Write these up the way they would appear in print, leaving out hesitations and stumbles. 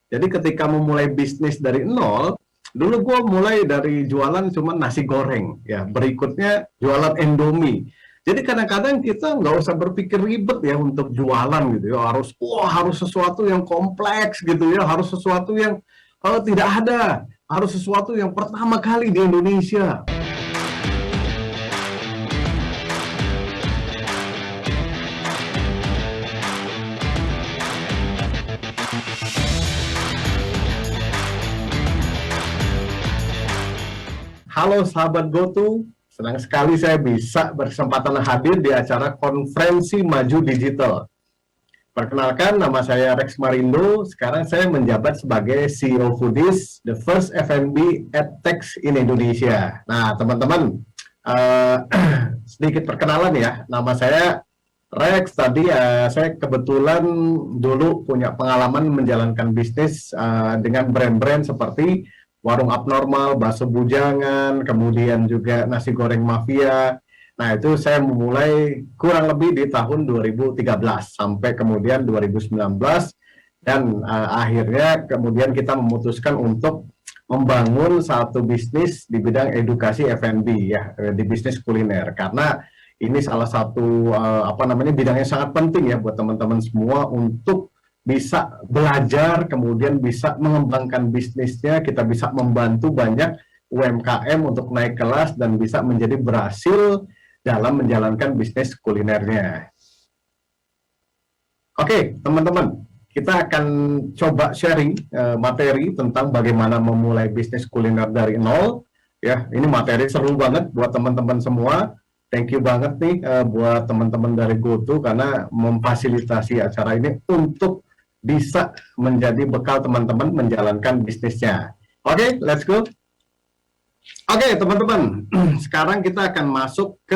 Jadi ketika memulai bisnis dari nol, dulu gue mulai dari jualan cuma nasi goreng, ya. Berikutnya jualan Indomie. Jadi kadang-kadang kita nggak usah berpikir ribet ya untuk jualan gitu ya. Harus sesuatu yang kompleks gitu ya. Harus sesuatu yang tidak ada. Harus sesuatu yang pertama kali di Indonesia. Halo sahabat GoTo, senang sekali saya bisa berkesempatan hadir di acara Konferensi Maju Digital. Perkenalkan, nama saya Rex Marindo. Sekarang saya menjabat sebagai CEO Foodies, the first F&B EdTech in Indonesia. Nah, teman-teman, sedikit perkenalan ya. Nama saya Rex. Tadi saya kebetulan dulu punya pengalaman menjalankan bisnis dengan brand-brand seperti Warung Abnormal, Bakso Bujangan, kemudian juga Nasi Goreng Mafia. Nah, itu saya memulai kurang lebih di tahun 2013 sampai kemudian 2019, dan akhirnya kemudian kita memutuskan untuk membangun satu bisnis di bidang edukasi F&B ya, di bisnis kuliner, karena ini salah satu bidang yang sangat penting ya buat teman-teman semua untuk bisa belajar, kemudian bisa mengembangkan bisnisnya. Kita bisa membantu banyak UMKM untuk naik kelas dan bisa menjadi berhasil dalam menjalankan bisnis kulinernya. Oke, teman-teman, kita akan coba sharing materi tentang bagaimana memulai bisnis kuliner dari nol. Ya, ini materi seru banget buat teman-teman semua. Thank you banget nih buat teman-teman dari GoTo karena memfasilitasi acara ini untuk bisa menjadi bekal teman-teman menjalankan bisnisnya. Oke, let's go. Oke, teman-teman, sekarang kita akan masuk ke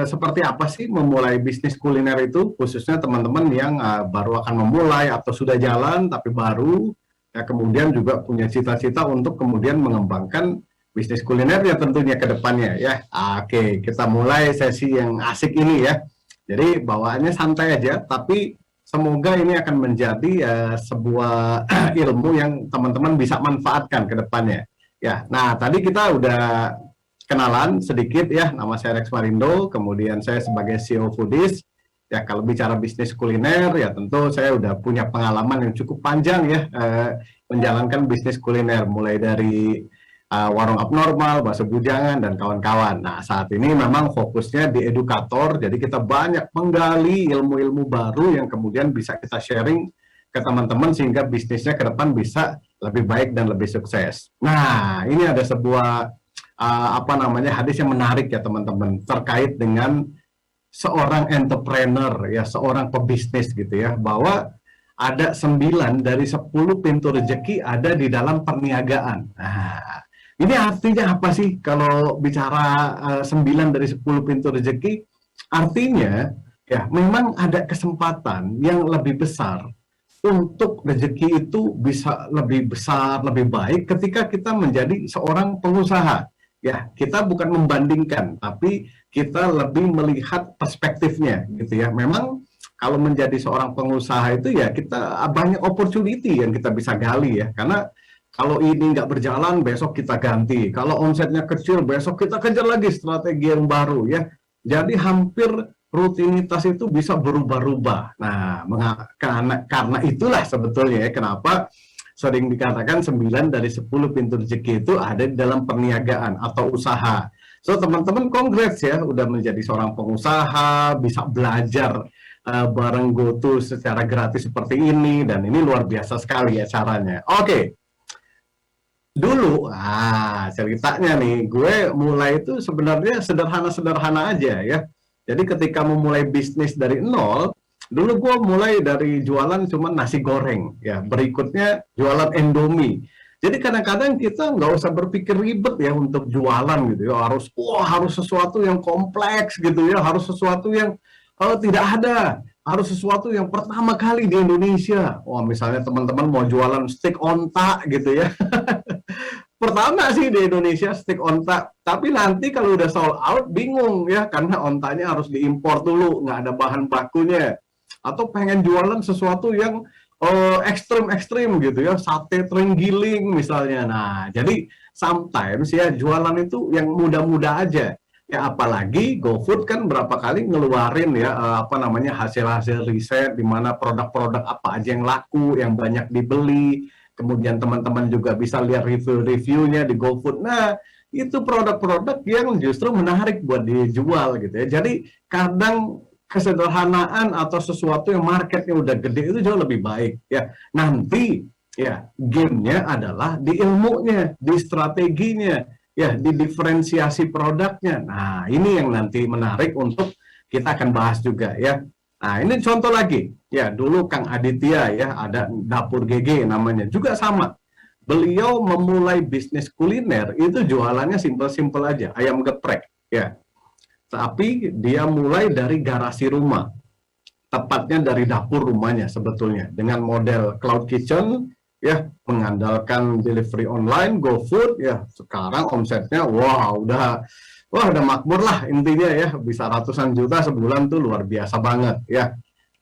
seperti apa sih memulai bisnis kuliner itu, khususnya teman-teman yang baru akan memulai atau sudah jalan tapi baru, ya, kemudian juga punya cita-cita untuk kemudian mengembangkan bisnis kuliner ya tentunya ke depannya ya. Oke, kita mulai sesi yang asik ini ya. Jadi bawaannya santai aja, tapi semoga ini akan menjadi sebuah ilmu yang teman-teman bisa manfaatkan ke depannya. Ya, nah tadi kita udah kenalan sedikit ya, nama saya Rex Marindo, kemudian saya sebagai CEO Foodies. Ya, kalau bicara bisnis kuliner ya tentu saya udah punya pengalaman yang cukup panjang ya menjalankan bisnis kuliner, mulai dari Warung Abnormal, Bakso Bujangan, dan kawan-kawan. Nah, saat ini memang fokusnya di edukator, jadi kita banyak menggali ilmu-ilmu baru yang kemudian bisa kita sharing ke teman-teman sehingga bisnisnya ke depan bisa lebih baik dan lebih sukses. Nah, ini ada sebuah hadis yang menarik ya teman-teman, terkait dengan seorang entrepreneur ya, seorang pebisnis gitu ya, bahwa ada 9 dari 10 pintu rezeki ada di dalam perniagaan. Nah, ini artinya apa sih kalau bicara 9 dari 10 pintu rezeki? Artinya ya memang ada kesempatan yang lebih besar untuk rezeki itu bisa lebih besar, lebih baik ketika kita menjadi seorang pengusaha. Ya, kita bukan membandingkan, tapi kita lebih melihat perspektifnya gitu ya. Memang kalau menjadi seorang pengusaha itu ya kita banyak opportunity yang kita bisa gali ya, karena kalau ini nggak berjalan, besok kita ganti. Kalau omsetnya kecil, besok kita kejar lagi strategi yang baru ya. Jadi hampir rutinitas itu bisa berubah-ubah. Nah, karena itulah sebetulnya ya, kenapa sering dikatakan 9 dari 10 pintu rezeki itu ada di dalam perniagaan atau usaha. So, teman-teman congrats ya, udah menjadi seorang pengusaha, bisa belajar bareng GoTo secara gratis seperti ini, dan ini luar biasa sekali ya caranya. Oke. Dulu, ceritanya nih, gue mulai itu sebenarnya sederhana-sederhana aja ya. Jadi ketika memulai bisnis dari nol, dulu gue mulai dari jualan cuma nasi goreng, ya. Berikutnya jualan Indomie. Jadi kadang-kadang kita nggak usah berpikir ribet ya untuk jualan gitu ya. Harus sesuatu yang kompleks gitu ya. Harus sesuatu yang tidak ada. Harus sesuatu yang pertama kali di Indonesia. Wah, misalnya teman-teman mau jualan steak onta gitu ya. Pertama sih di Indonesia steak onta, tapi nanti kalau udah sold out bingung ya, karena ontanya harus diimpor dulu, nggak ada bahan bakunya. Atau pengen jualan sesuatu yang ekstrim-ekstrim gitu ya, sate terenggiling misalnya. Nah, jadi sometimes ya jualan itu yang muda-muda aja. Ya apalagi GoFood kan berapa kali ngeluarin ya apa namanya hasil-hasil riset di mana produk-produk apa aja yang laku, yang banyak dibeli. Kemudian teman-teman juga bisa lihat review-reviewnya di GoFood. Nah, itu produk-produk yang justru menarik buat dijual gitu ya. Jadi kadang kesederhanaan atau sesuatu yang marketnya udah gede itu jauh lebih baik ya. Nanti ya gamenya adalah di ilmunya, di strateginya, ya di diferensiasi produknya. Nah ini yang nanti menarik untuk kita akan bahas juga ya. Nah ini contoh lagi ya, dulu Kang Aditya ya ada Dapur GG namanya juga sama. Beliau memulai bisnis kuliner itu jualannya simpel-simpel aja, ayam geprek ya, tapi dia mulai dari garasi rumah, tepatnya dari dapur rumahnya sebetulnya, dengan model cloud kitchen, ya mengandalkan delivery online, GoFood, ya sekarang omsetnya udah makmur lah intinya ya, bisa ratusan juta sebulan tuh luar biasa banget ya.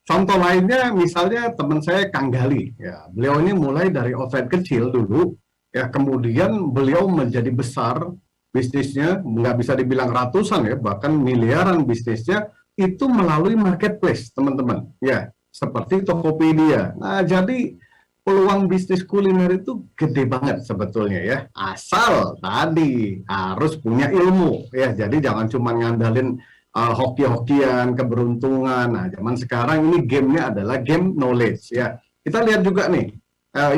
Contoh lainnya misalnya teman saya Kang Gali, ya beliau ini mulai dari outlet kecil dulu, ya kemudian beliau menjadi besar bisnisnya, nggak bisa dibilang ratusan ya, bahkan miliaran bisnisnya itu melalui marketplace teman-teman, ya seperti Tokopedia. Nah jadi peluang bisnis kuliner itu gede banget sebetulnya ya, asal tadi harus punya ilmu ya, jadi jangan cuma ngandalin hoki-hokian, keberuntungan. Nah, zaman sekarang ini gamenya adalah game knowledge ya. Kita lihat juga nih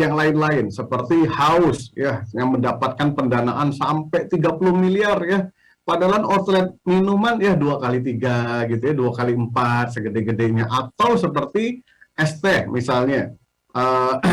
yang lain-lain seperti House ya yang mendapatkan pendanaan sampai 30 miliar ya. Padahal outlet minuman ya 2 kali 3 gitu ya, 2 kali 4 segede-gedenya. Atau seperti ST misalnya.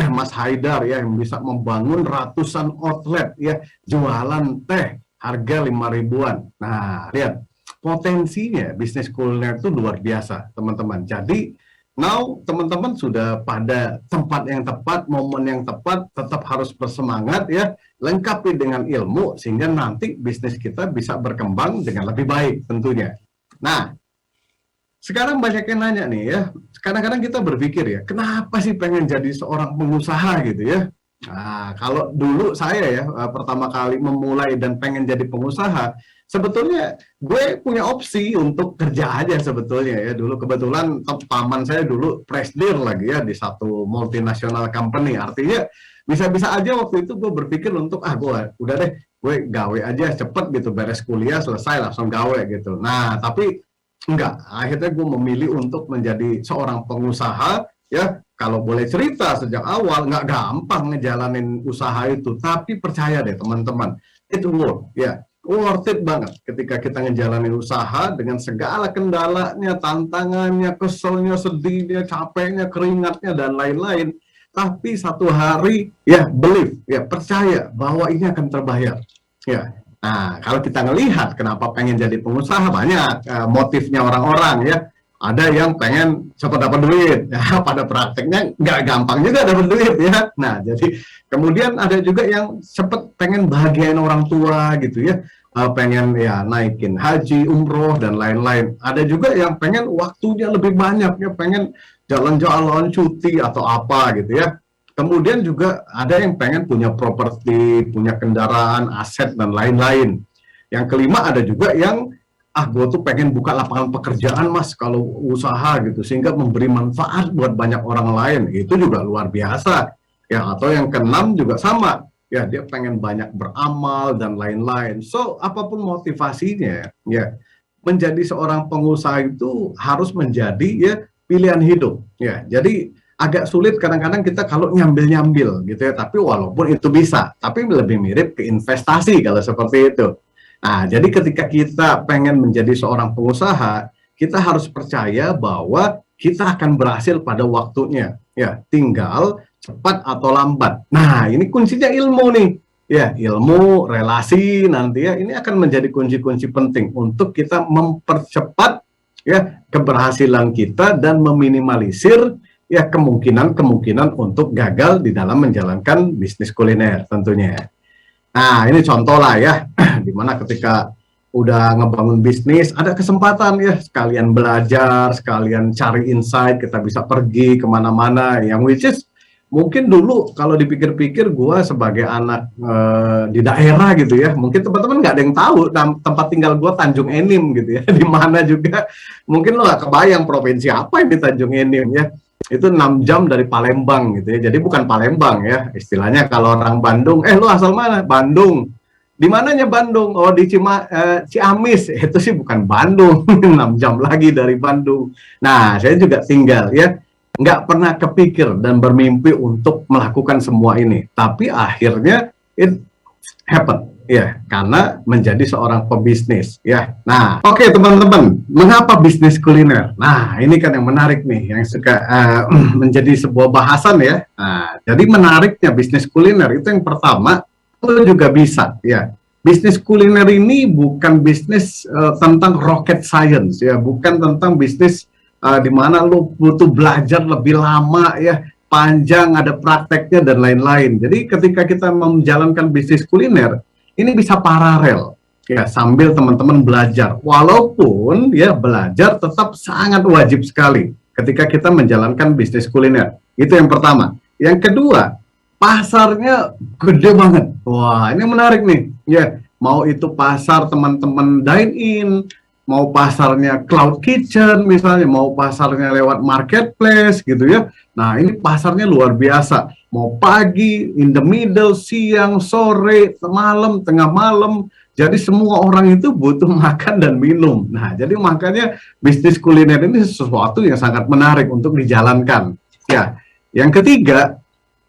Mas Haidar ya yang bisa membangun ratusan outlet ya jualan teh harga 5 ribuan. Nah, lihat potensinya bisnis kuliner itu luar biasa, teman-teman. Jadi, now teman-teman sudah pada tempat yang tepat, momen yang tepat, tetap harus bersemangat ya, lengkapi dengan ilmu sehingga nanti bisnis kita bisa berkembang dengan lebih baik tentunya. Nah, sekarang banyak yang nanya nih ya, kadang-kadang kita berpikir ya, kenapa sih pengen jadi seorang pengusaha gitu ya? Nah, kalau dulu saya ya pertama kali memulai dan pengen jadi pengusaha, sebetulnya gue punya opsi untuk kerja aja sebetulnya ya. Dulu kebetulan paman saya dulu presidir lagi ya di satu multinasional company. Artinya bisa-bisa aja waktu itu gue berpikir untuk gue udah deh gue gawe aja cepet gitu, beres kuliah selesai langsung gawe gitu. Nah tapi enggak, akhirnya gue memilih untuk menjadi seorang pengusaha ya. Kalau boleh cerita sejak awal nggak gampang ngejalanin usaha itu, tapi percaya deh teman-teman, itu worth it banget ketika kita ngejalanin usaha dengan segala kendalanya, tantangannya, keselnya, sedihnya, capeknya, keringatnya dan lain-lain. Tapi satu hari ya believe ya, percaya bahwa ini akan terbayar ya. Nah, kalau kita ngelihat kenapa pengen jadi pengusaha, banyak motifnya orang-orang ya. Ada yang pengen cepat dapat duit, ya, pada prakteknya nggak gampang juga dapat duit ya. Nah, jadi kemudian ada juga yang cepat pengen bahagiain orang tua gitu ya, pengen ya naikin haji, umroh dan lain-lain. Ada juga yang pengen waktunya lebih banyak ya, pengen jalan-jalan, cuti atau apa gitu ya. Kemudian juga ada yang pengen punya properti, punya kendaraan, aset, dan lain-lain. Yang kelima ada juga yang, gue tuh pengen buka lapangan pekerjaan mas kalau usaha gitu, sehingga memberi manfaat buat banyak orang lain. Itu juga luar biasa. Ya, atau yang keenam juga sama. Ya, dia pengen banyak beramal dan lain-lain. So, apapun motivasinya, ya, menjadi seorang pengusaha itu harus menjadi ya pilihan hidup. Ya, jadi agak sulit kadang-kadang kita kalau nyambil-nyambil gitu ya, tapi walaupun itu bisa, tapi lebih mirip ke investasi kalau seperti itu. Nah, jadi ketika kita pengen menjadi seorang pengusaha, kita harus percaya bahwa kita akan berhasil pada waktunya. Ya, tinggal cepat atau lambat. Nah, ini kuncinya ilmu nih. Ya, ilmu, relasi nanti ya, ini akan menjadi kunci-kunci penting untuk kita mempercepat ya keberhasilan kita dan meminimalisir ya kemungkinan-kemungkinan untuk gagal di dalam menjalankan bisnis kuliner tentunya. Nah, ini contoh lah ya, dimana ketika udah ngebangun bisnis, ada kesempatan ya, sekalian belajar, sekalian cari insight, kita bisa pergi kemana-mana, yang which is mungkin dulu kalau dipikir-pikir gue sebagai anak di daerah gitu ya, mungkin teman-teman nggak ada yang tahu tempat tinggal gue Tanjung Enim gitu ya, di mana juga mungkin lo nggak kebayang provinsi apa yang di Tanjung Enim ya, itu 6 jam dari Palembang gitu ya, jadi bukan Palembang ya, istilahnya kalau orang Bandung, lo asal mana? Bandung. Di mananya Bandung? Oh di Ciamis, itu sih bukan Bandung, 6 jam lagi dari Bandung. Nah saya juga tinggal ya, nggak pernah kepikir dan bermimpi untuk melakukan semua ini, tapi akhirnya it happen ya, karena menjadi seorang pebisnis ya. Nah oke, teman-teman, mengapa bisnis kuliner? Nah ini kan yang menarik nih, yang suka menjadi sebuah bahasan ya. Nah, jadi menariknya bisnis kuliner itu yang pertama, lo juga bisa ya. Bisnis kuliner ini bukan bisnis tentang rocket science ya, bukan tentang bisnis di mana lo butuh belajar lebih lama ya, panjang, ada prakteknya dan lain-lain. Jadi ketika kita menjalankan bisnis kuliner, ini bisa paralel ya, sambil teman-teman belajar. Walaupun ya belajar tetap sangat wajib sekali ketika kita menjalankan bisnis kuliner. Itu yang pertama. Yang kedua, pasarnya gede banget. Wah, ini menarik nih. Ya, mau itu pasar teman-teman dine in, mau pasarnya cloud kitchen misalnya, mau pasarnya lewat marketplace gitu ya. Nah, ini pasarnya luar biasa. Mau pagi, in the middle, siang, sore, malam, tengah malam. Jadi semua orang itu butuh makan dan minum. Nah, jadi makanya bisnis kuliner ini sesuatu yang sangat menarik untuk dijalankan. Ya, yang ketiga,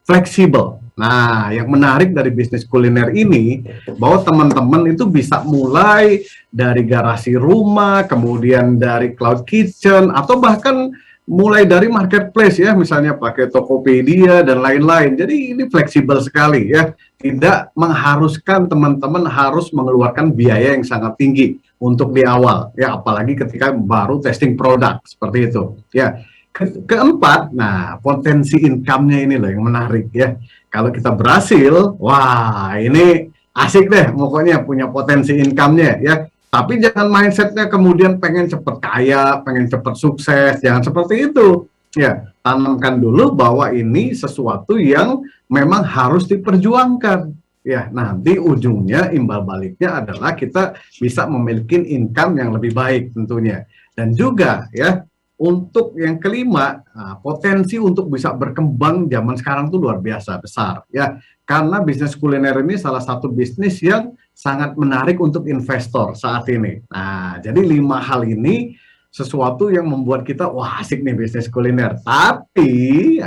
fleksibel. Nah, yang menarik dari bisnis kuliner ini, bahwa teman-teman itu bisa mulai dari garasi rumah, kemudian dari cloud kitchen, atau bahkan mulai dari marketplace ya, misalnya pakai Tokopedia dan lain-lain. Jadi ini fleksibel sekali ya, tidak mengharuskan teman-teman harus mengeluarkan biaya yang sangat tinggi untuk di awal ya, apalagi ketika baru testing produk seperti itu ya. Keempat, nah potensi income-nya ini loh yang menarik ya. Kalau kita berhasil, wah ini asik deh, pokoknya punya potensi income-nya ya. Tapi jangan mindsetnya kemudian pengen cepet kaya, pengen cepet sukses, jangan seperti itu. Ya, tanamkan dulu bahwa ini sesuatu yang memang harus diperjuangkan. Ya, nanti ujungnya imbal baliknya adalah kita bisa memiliki income yang lebih baik tentunya. Dan juga ya, untuk yang kelima, potensi untuk bisa berkembang zaman sekarang tuh luar biasa besar ya, karena bisnis kuliner ini salah satu bisnis yang sangat menarik untuk investor saat ini. Nah, jadi 5 hal ini sesuatu yang membuat kita wah asik nih bisnis kuliner. Tapi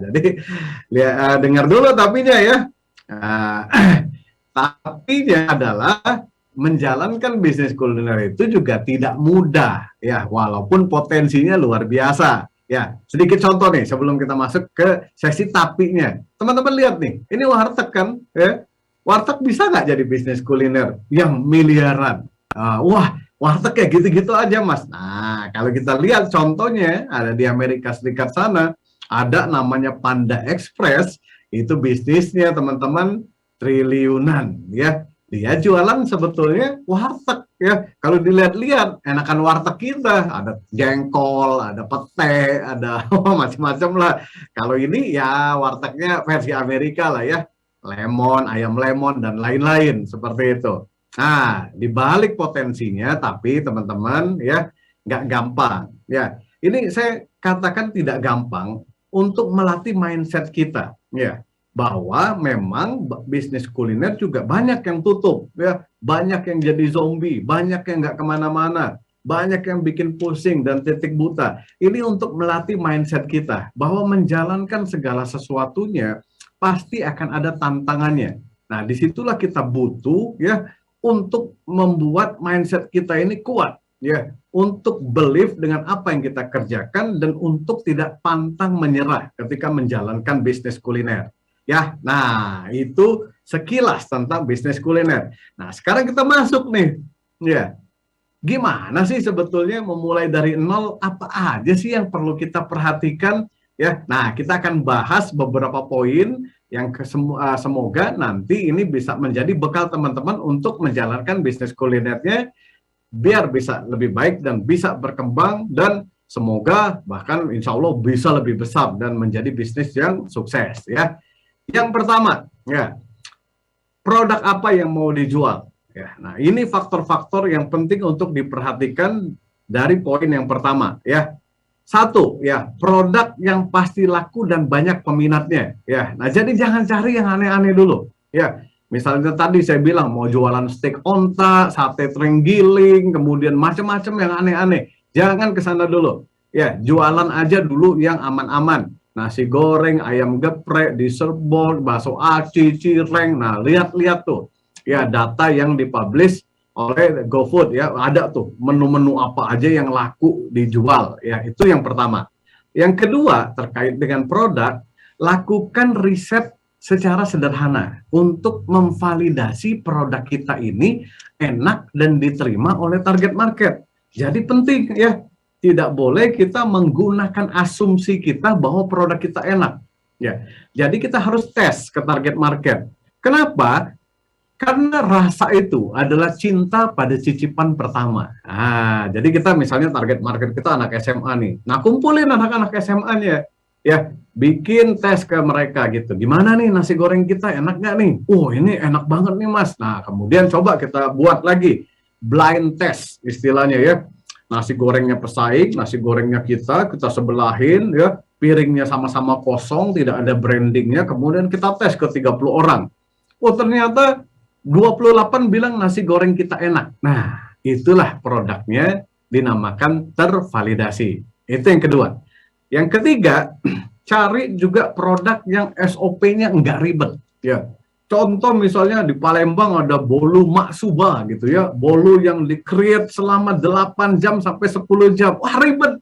jadi dengar dulu tapinya ya. Tapinya adalah menjalankan bisnis kuliner itu juga tidak mudah ya, walaupun potensinya luar biasa ya. Sedikit contoh nih sebelum kita masuk ke sesi tapinya. Teman-teman lihat nih, ini warteg kan ya. Warteg bisa nggak jadi bisnis kuliner yang miliaran? Wah, warteg kayak gitu-gitu aja mas. Nah, kalau kita lihat contohnya ada di Amerika Serikat sana, ada namanya Panda Express, itu bisnisnya teman-teman triliunan ya. Dia jualan sebetulnya warteg ya. Kalau dilihat-lihat enakan warteg kita, ada jengkol, ada pete, ada macam-macam lah. Kalau ini ya wartegnya versi Amerika lah ya, lemon, ayam lemon dan lain-lain seperti itu. Nah, dibalik potensinya, tapi teman-teman ya nggak gampang ya. Ini saya katakan tidak gampang untuk melatih mindset kita ya, bahwa memang bisnis kuliner juga banyak yang tutup ya, banyak yang jadi zombie, banyak yang nggak kemana-mana, banyak yang bikin pusing dan titik buta. Ini untuk melatih mindset kita bahwa menjalankan segala sesuatunya pasti akan ada tantangannya. Nah, disitulah kita butuh ya untuk membuat mindset kita ini kuat ya, untuk believe dengan apa yang kita kerjakan dan untuk tidak pantang menyerah ketika menjalankan bisnis kuliner. Ya, nah itu sekilas tentang bisnis kuliner. Nah, sekarang kita masuk nih. Ya, gimana sih sebetulnya memulai dari nol? Apa aja sih yang perlu kita perhatikan? Ya, nah kita akan bahas beberapa poin yang semoga nanti ini bisa menjadi bekal teman-teman untuk menjalankan bisnis kulinernya biar bisa lebih baik dan bisa berkembang dan Semoga bahkan insya Allah bisa lebih besar dan menjadi bisnis yang sukses ya. Yang pertama, ya, produk apa yang mau dijual. Ya, nah ini faktor-faktor yang penting untuk diperhatikan dari poin yang pertama ya. Satu, ya, produk yang pasti laku dan banyak peminatnya. Ya, nah jadi jangan cari yang aneh-aneh dulu. Ya, misalnya tadi saya bilang mau jualan steak onta, sate terenggiling, kemudian macam-macam yang aneh-aneh. Jangan ke sana dulu. Ya, jualan aja dulu yang aman-aman. Nasi goreng, ayam geprek, di serbol, bakso aci, cireng. Nah, lihat-lihat tuh. Ya, data yang dipublish oleh GoFood ya, ada tuh menu-menu apa aja yang laku dijual ya, itu yang pertama. Yang kedua, terkait dengan produk, lakukan riset secara sederhana untuk memvalidasi produk kita ini enak dan diterima oleh target market. Jadi penting ya, tidak boleh kita menggunakan asumsi kita bahwa produk kita enak ya. Jadi kita harus tes ke target market. Kenapa? Karena rasa itu adalah cinta pada cicipan pertama. Nah, jadi kita misalnya target market kita anak SMA nih. Nah, kumpulin anak-anak SMA-nya. Ya, bikin tes ke mereka gitu. Gimana nih nasi goreng kita, enak nggak nih? Oh, ini enak banget nih, Mas. Nah, kemudian coba kita buat lagi blind test istilahnya ya. Nasi gorengnya pesaing, nasi gorengnya kita sebelahin ya. Piringnya sama-sama kosong, tidak ada brandingnya. Kemudian kita tes ke 30 orang. Oh, ternyata 28 bilang nasi goreng kita enak. Nah, itulah produknya dinamakan tervalidasi. Itu yang kedua. Yang ketiga, cari juga produk yang SOP-nya enggak ribet. Ya, contoh misalnya di Palembang ada bolu maksuba gitu ya. Bolu yang di-create selama 8 jam sampai 10 jam. Wah, ribet.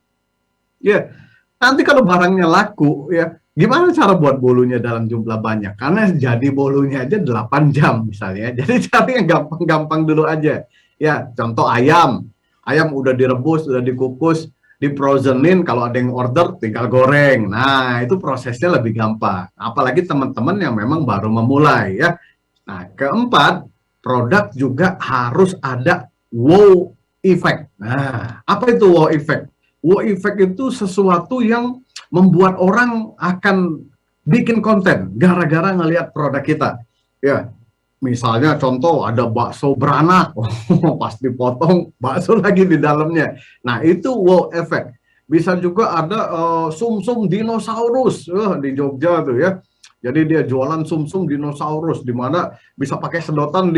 Ya, nanti kalau barangnya laku ya, gimana cara buat bolunya dalam jumlah banyak? Karena jadi bolunya aja 8 jam misalnya. Jadi cari yang gampang-gampang dulu aja. Ya, contoh ayam. Ayam udah direbus, udah dikukus, di-frozenin, kalau ada yang order tinggal goreng. Nah, itu prosesnya lebih gampang. Apalagi teman-teman yang memang baru memulai ya. Nah, keempat, produk juga harus ada wow effect. Nah, apa itu wow effect? Wow effect itu sesuatu yang membuat orang akan bikin konten gara-gara ngelihat produk kita. Ya, misalnya contoh ada bakso beranak, pas dipotong bakso lagi di dalamnya. Nah, itu wow effect. Bisa juga ada sumsum dinosaurus di Jogja tuh ya. Jadi dia jualan sumsum dinosaurus di mana bisa pakai sedotan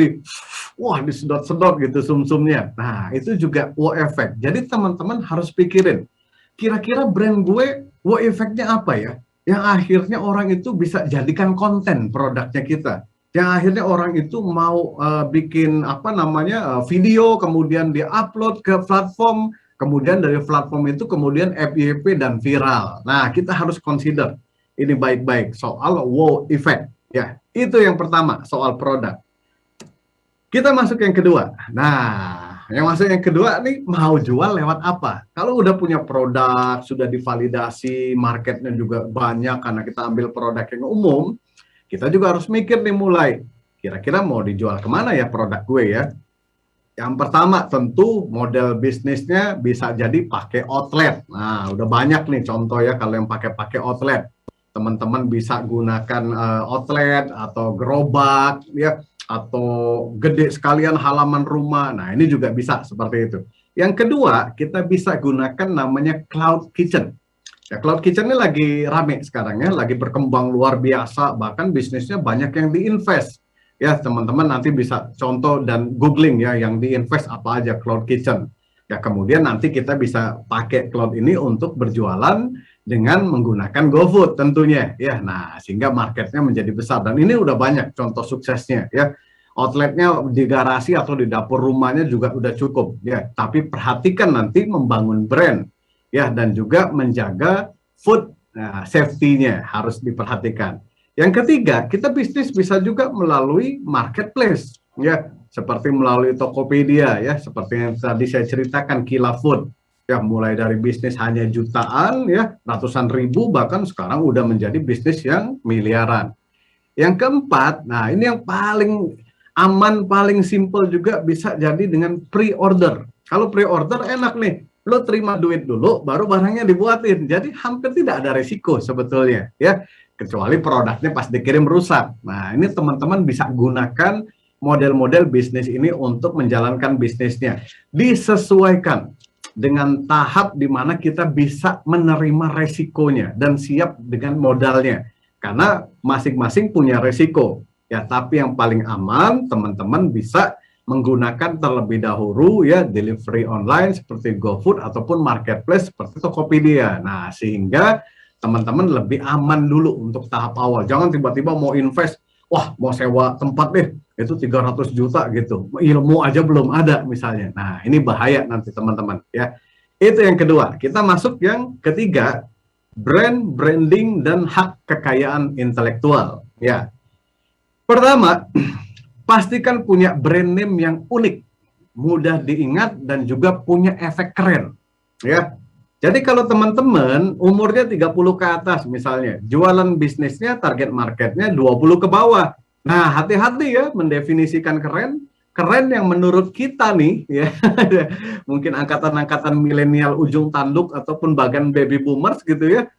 wah disedot-sedot gitu sumsumnya. Nah, itu juga wow effect. Jadi teman-teman harus pikirin, kira-kira brand gue wow effect-nya apa ya? Yang akhirnya orang itu bisa jadikan konten produknya kita. Yang akhirnya orang itu mau bikin apa namanya video, kemudian dia-upload ke platform, kemudian dari platform itu kemudian FYP dan viral. Nah, kita harus consider ini baik-baik soal wow effect. Ya, itu yang pertama soal produk. Kita masuk yang kedua. Nah, yang masuk yang kedua nih, mau jual lewat apa? Kalau udah punya produk, sudah divalidasi, marketnya juga banyak karena kita ambil produk yang umum, kita juga harus mikir nih mulai, kira-kira mau dijual kemana ya produk gue ya? Yang pertama tentu model bisnisnya bisa jadi pakai outlet. Nah, udah banyak nih contoh ya kalau yang pakai outlet. Teman-teman bisa gunakan outlet atau gerobak ya, atau gede sekalian halaman rumah. Nah, ini juga bisa seperti itu. Yang kedua, kita bisa gunakan namanya cloud kitchen. Ya, cloud kitchen ini lagi rame sekarang ya, lagi berkembang luar biasa, bahkan bisnisnya banyak yang diinvest. Ya, teman-teman nanti bisa contoh dan googling ya yang diinvest apa aja cloud kitchen. Ya, kemudian nanti kita bisa pakai cloud ini untuk berjualan dengan menggunakan GoFood tentunya ya. Nah, sehingga marketnya menjadi besar dan ini udah banyak contoh suksesnya ya. Outletnya di garasi atau di dapur rumahnya juga udah cukup ya. Tapi perhatikan nanti membangun brand ya dan juga menjaga food safety-nya harus diperhatikan. Yang ketiga, kita bisnis bisa juga melalui marketplace ya, seperti melalui Tokopedia ya, seperti yang tadi saya ceritakan Kila Food. Ya, mulai dari bisnis hanya jutaan ya, ratusan ribu, bahkan sekarang udah menjadi bisnis yang miliaran. Yang keempat, nah ini yang paling aman, paling simple juga bisa jadi dengan pre-order. Kalau pre-order enak nih, lo terima duit dulu, baru barangnya dibuatin. Jadi hampir tidak ada resiko sebetulnya, ya. Kecuali produknya pas dikirim rusak. Nah, ini teman-teman bisa gunakan model-model bisnis ini untuk menjalankan bisnisnya. Disesuaikan dengan tahap di mana kita bisa menerima resikonya dan siap dengan modalnya. Karena masing-masing punya resiko. Ya, tapi yang paling aman, teman-teman bisa menggunakan terlebih dahulu ya delivery online seperti GoFood ataupun marketplace seperti Tokopedia. Nah, sehingga teman-teman lebih aman dulu untuk tahap awal. Jangan tiba-tiba mau invest, wah mau sewa tempat deh, itu 300 juta gitu. Ilmu aja belum ada misalnya. Nah, ini bahaya nanti teman-teman ya. Itu yang kedua. Kita masuk yang ketiga, brand, branding, dan hak kekayaan intelektual. Ya. Pertama, pastikan punya brand name yang unik, mudah diingat, dan juga punya efek keren. Ya. Jadi kalau teman-teman umurnya 30 ke atas misalnya, jualan bisnisnya target marketnya 20 ke bawah. Nah, hati-hati ya mendefinisikan keren, keren yang menurut kita nih ya. Mungkin angkatan-angkatan milenial ujung tanduk ataupun bagian baby boomers gitu ya.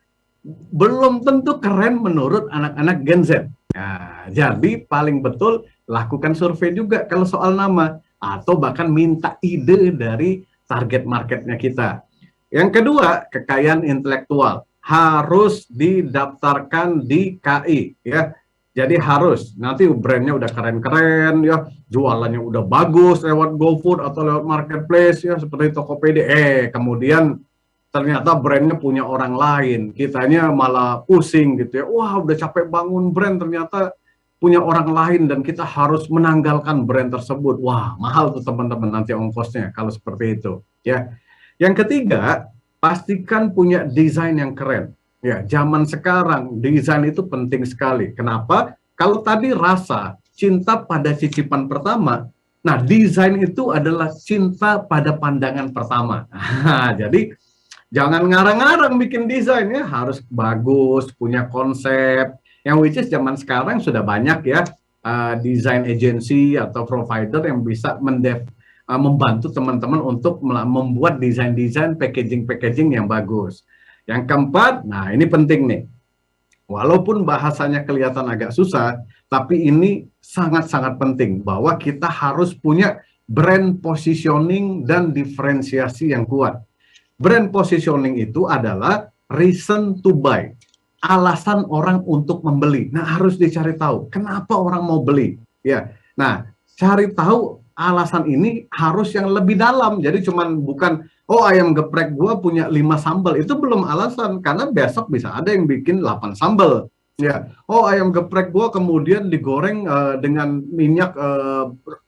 Belum tentu keren menurut anak-anak Gen Z. Nah, jadi paling betul lakukan survei juga kalau soal nama atau bahkan minta ide dari target marketnya kita. Yang kedua, kekayaan intelektual harus didaftarkan di KI ya. Jadi harus nanti brandnya udah keren-keren ya, jualannya udah bagus lewat GoFood atau lewat marketplace ya seperti Tokopedia. Kemudian ternyata brandnya punya orang lain, kitanya malah pusing gitu ya. Wah, udah capek bangun brand, ternyata punya orang lain dan kita harus menanggalkan brand tersebut. Wah, mahal tuh teman-teman nanti ongkosnya kalau seperti itu ya. Yang ketiga, pastikan punya desain yang keren. Ya, zaman sekarang desain itu penting sekali. Kenapa? Kalau tadi rasa, cinta pada cicipan pertama, nah desain itu adalah cinta pada pandangan pertama. Nah, jadi jangan ngarang-ngarang bikin desain ya, harus bagus, punya konsep. Yang which is zaman sekarang sudah banyak ya desain agency atau provider yang bisa membantu teman-teman untuk membuat desain-desain packaging-packaging yang bagus. Yang keempat, nah ini penting nih. Walaupun bahasanya kelihatan agak susah, tapi ini sangat-sangat penting bahwa kita harus punya brand positioning dan diferensiasi yang kuat. Brand positioning itu adalah reason to buy, alasan orang untuk membeli. Nah, harus dicari tahu kenapa orang mau beli. Ya, nah cari tahu alasan ini harus yang lebih dalam. Jadi cuman bukan oh ayam geprek gua punya 5 sambal, itu belum alasan karena besok bisa ada yang bikin 8 sambal. Ya, oh ayam geprek gua kemudian digoreng dengan minyak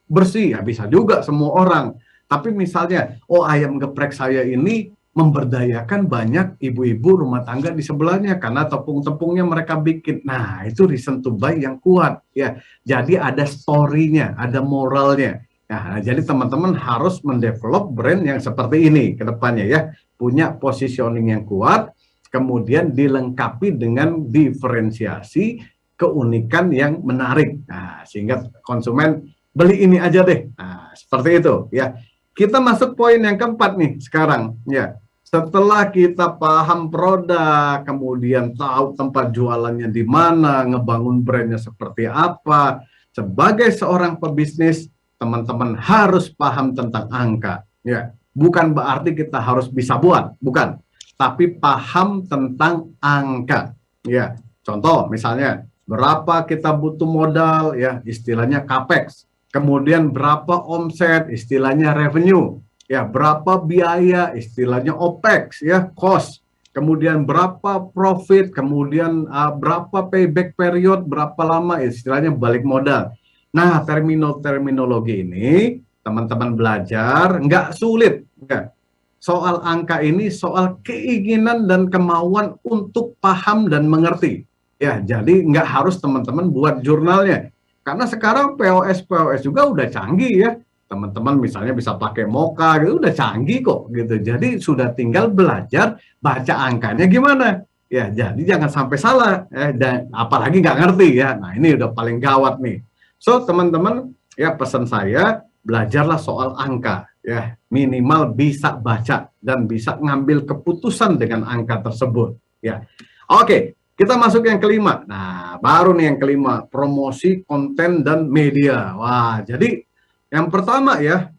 bersih, ya bisa juga semua orang. Tapi misalnya, oh ayam geprek saya ini memberdayakan banyak ibu-ibu rumah tangga di sebelahnya karena tepung-tepungnya mereka bikin. Nah, itu reason to buy yang kuat ya. Jadi ada story-nya, ada moralnya. Nah, jadi teman-teman harus mendevelop brand yang seperti ini ke depannya ya. Punya positioning yang kuat, kemudian dilengkapi dengan diferensiasi, keunikan yang menarik. Nah, sehingga konsumen beli ini aja deh. Nah, seperti itu ya. Kita masuk poin yang keempat nih sekarang ya. Setelah kita paham produk, kemudian tahu tempat jualannya di mana, ngebangun brandnya seperti apa, sebagai seorang pebisnis, teman-teman harus paham tentang angka. Ya, bukan berarti kita harus bisa buat, bukan. Tapi paham tentang angka. Ya, contoh misalnya berapa kita butuh modal, ya istilahnya capex. Kemudian berapa omset, istilahnya revenue. Ya, berapa biaya, istilahnya OPEX, ya, cost. Kemudian berapa profit, kemudian berapa payback period, berapa lama, istilahnya balik modal. Nah, terminologi ini, teman-teman belajar, nggak sulit. Ya. Soal angka ini, soal keinginan dan kemauan untuk paham dan mengerti. Ya, jadi nggak harus teman-teman buat jurnalnya. Karena sekarang POS juga udah canggih ya. Teman-teman misalnya bisa pakai Moka gitu, udah canggih kok gitu. Jadi sudah tinggal belajar baca angkanya gimana. Ya, jadi jangan sampai salah dan apalagi nggak ngerti ya. Nah, ini udah paling gawat nih. So, teman-teman, ya pesan saya belajarlah soal angka ya minimal bisa baca dan bisa ngambil keputusan dengan angka tersebut. Ya, oke. Kita masuk yang kelima. Nah, baru nih yang kelima, promosi konten dan media. Wah, jadi yang pertama ya,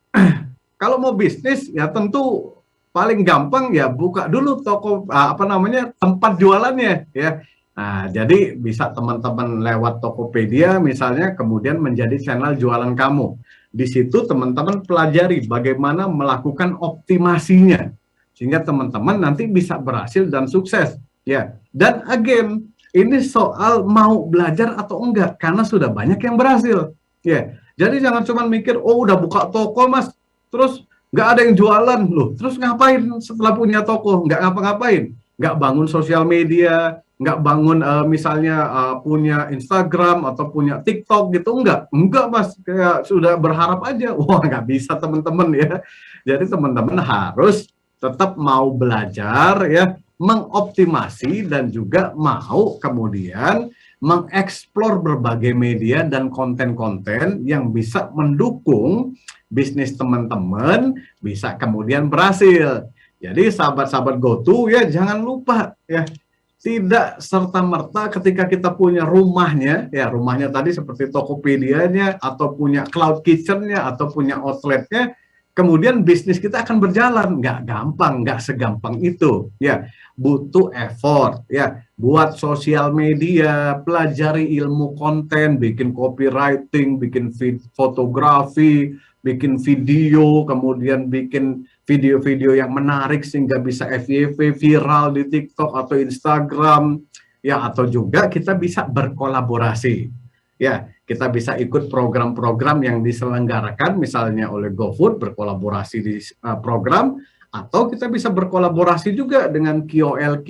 kalau mau bisnis ya tentu paling gampang ya buka dulu toko tempat jualannya ya. Nah, jadi bisa teman-teman lewat Tokopedia misalnya kemudian menjadi channel jualan kamu. Di situ teman-teman pelajari bagaimana melakukan optimasinya sehingga teman-teman nanti bisa berhasil dan sukses ya. Dan again, ini soal mau belajar atau enggak karena sudah banyak yang berhasil ya. Jadi jangan cuma mikir oh udah buka toko Mas terus nggak ada yang jualan loh, terus ngapain setelah punya toko? Nggak ngapa-ngapain, nggak bangun sosial media, nggak bangun misalnya punya Instagram atau punya TikTok gitu, enggak Mas, kayak sudah berharap aja. Wah, nggak bisa teman-teman ya. Jadi teman-teman harus tetap mau belajar ya, mengoptimasi dan juga mau kemudian mengeksplor berbagai media dan konten-konten yang bisa mendukung bisnis teman-teman bisa kemudian berhasil. Jadi sahabat-sahabat GoTo ya jangan lupa ya, tidak serta-merta ketika kita punya rumahnya, ya rumahnya tadi seperti Tokopedia-nya atau punya cloud kitchen-nya atau punya outlet-nya, kemudian bisnis kita akan berjalan. Nggak gampang, nggak segampang itu. Ya, butuh effort. Ya, buat sosial media, pelajari ilmu konten, bikin copywriting, bikin fotografi, bikin video, kemudian bikin video-video yang menarik sehingga bisa FYP viral di TikTok atau Instagram, ya atau juga kita bisa berkolaborasi. Ya, kita bisa ikut program-program yang diselenggarakan misalnya oleh GoFood berkolaborasi di program, atau kita bisa berkolaborasi juga dengan KOL,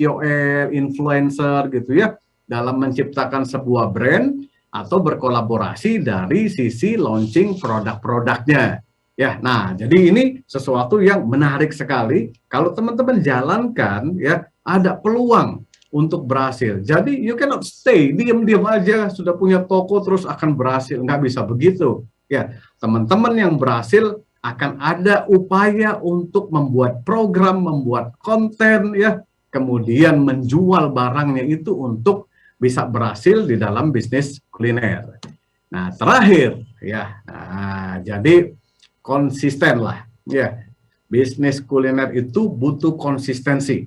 influencer gitu ya dalam menciptakan sebuah brand atau berkolaborasi dari sisi launching produk-produknya. Ya, nah jadi ini sesuatu yang menarik sekali. Kalau teman-teman jalankan ya ada peluang untuk berhasil. Jadi you cannot stay diam-diam aja sudah punya toko terus akan berhasil, nggak bisa begitu. Ya, teman-teman yang berhasil akan ada upaya untuk membuat program, membuat konten ya, kemudian menjual barangnya itu untuk bisa berhasil di dalam bisnis kuliner. Nah, terakhir ya. Nah, jadi konsisten lah ya. Bisnis kuliner itu butuh konsistensi,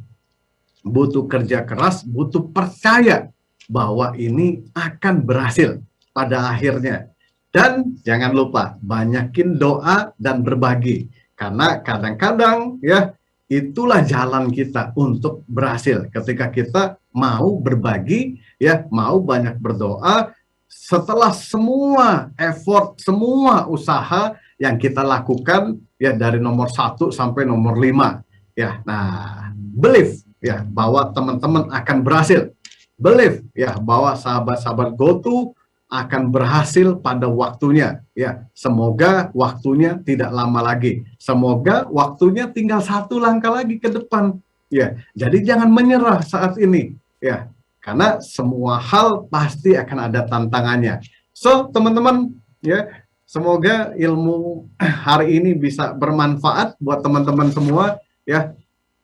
butuh kerja keras, butuh percaya bahwa ini akan berhasil pada akhirnya. Dan jangan lupa banyakin doa dan berbagi, karena kadang-kadang ya itulah jalan kita untuk berhasil. Ketika kita mau berbagi ya, mau banyak berdoa, setelah semua effort, semua usaha yang kita lakukan ya dari nomor 1 sampai nomor 5 ya. Nah, believe ya bahwa teman-teman akan berhasil. Believe ya bahwa sahabat-sahabat GoTo akan berhasil pada waktunya ya. Semoga waktunya tidak lama lagi. Semoga waktunya tinggal 1 langkah lagi ke depan ya. Jadi jangan menyerah saat ini ya. Karena semua hal pasti akan ada tantangannya. So, teman-teman ya, semoga ilmu hari ini bisa bermanfaat buat teman-teman semua ya.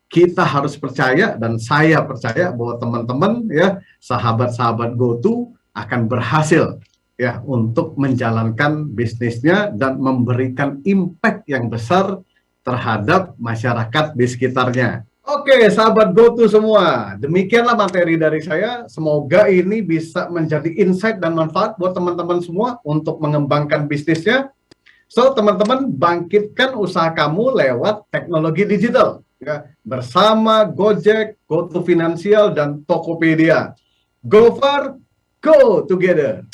Kita harus percaya dan saya percaya bahwa teman-teman ya, sahabat-sahabat GoTo akan berhasil ya untuk menjalankan bisnisnya dan memberikan impact yang besar terhadap masyarakat di sekitarnya. Oke, sahabat GoTo semua, demikianlah materi dari saya. Semoga ini bisa menjadi insight dan manfaat buat teman-teman semua untuk mengembangkan bisnisnya. So, teman-teman, bangkitkan usaha kamu lewat teknologi digital ya, bersama Gojek, GoTo Finansial, dan Tokopedia. Go far, go together.